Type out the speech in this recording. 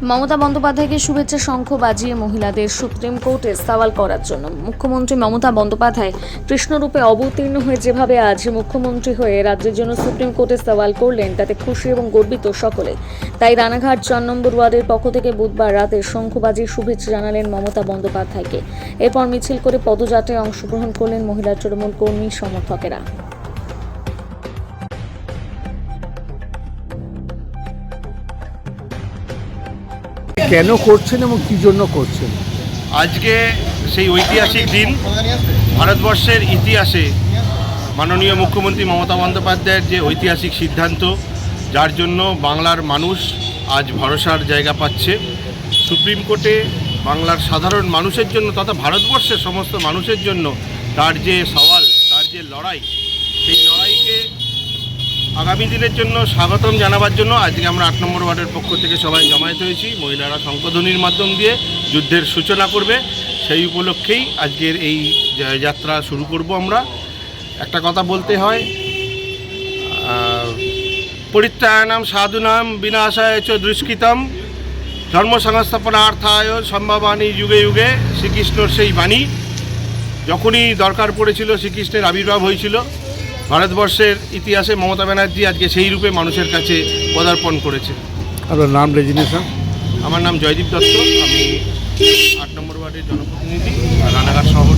মমতা বন্দ্যোপাধ্যায়কে শুভেচ্ছা শঙ্খ বাজিয়ে মহিলাদের সুপ্রিম কোর্টে সওয়াল করার জন্য মুখ্যমন্ত্রী মমতা বন্দ্যোপাধ্যায় কৃষ্ণরূপে অবতীর্ণ হয়ে যেভাবে আজ মুখ্যমন্ত্রী হয়ে রাজ্যের জন্য সুপ্রিম কোর্টে সওয়াল করলেন তাতে খুশি এবং গর্বিত সকলে। তাই রানাঘাট 4 নম্বর ওয়ার্ডের পক্ষ থেকে বুধবার রাতে শঙ্খ বাজিয়ে শুভেচ্ছা জানালেন মমতা বন্দ্যোপাধ্যায়কে। এরপর মিছিল করে পদযাত্রায় অংশগ্রহণ করলেন মহিলা তৃণমূল কর্মী সমর্থকেরা। কেন করছেন এবং কী জন্য করছেন? আজকে সেই ঐতিহাসিক দিন, ভারতবর্ষের ইতিহাসে মাননীয় মুখ্যমন্ত্রী মমতা বন্দ্যোপাধ্যায়ের যে ঐতিহাসিক সিদ্ধান্ত, যার জন্য বাংলার মানুষ আজ ভরসার জায়গা পাচ্ছে। সুপ্রিম কোর্টে বাংলার সাধারণ মানুষের জন্য তথা ভারতবর্ষের সমস্ত মানুষের জন্য তার যে সওয়াল, তার যে লড়াই, সেই লড়াইকে আগামী দিনের জন্য স্বাগতম জানাবার জন্য আজকে আমরা 8 নম্বর ওয়ার্ডের পক্ষ থেকে সবাই জমায়েত হয়েছি। মহিলারা শঙ্খধ্বনির মাধ্যম দিয়ে যুদ্ধের সূচনা করবে, সেই উপলক্ষেই আজকের এই যাত্রা শুরু করব। আমরা একটা কথা বলতে হয়, পরিত্রাণাম সাধুনাম বিনাশায় চ দুষ্কৃতম ধর্ম সংস্থাপনার্থায় সম্ভাবানী যুগে যুগে। শ্রীকৃষ্ণর সেই বাণী, যখনই দরকার পড়েছিল, শ্রীকৃষ্ণের আবির্ভাব হয়েছিল ভারতবর্ষের ইতিহাসে, মমতা ব্যানার্জি আজকে সেই রূপে মানুষের কাছে পদার্পণ করেছে। আপনার নাম রেজিনেশন? আমার নাম জয়দীপ দত্ত, আমি 8 নম্বর ওয়ার্ডের জনপ্রতিনিধি, রানাঘাট শহর।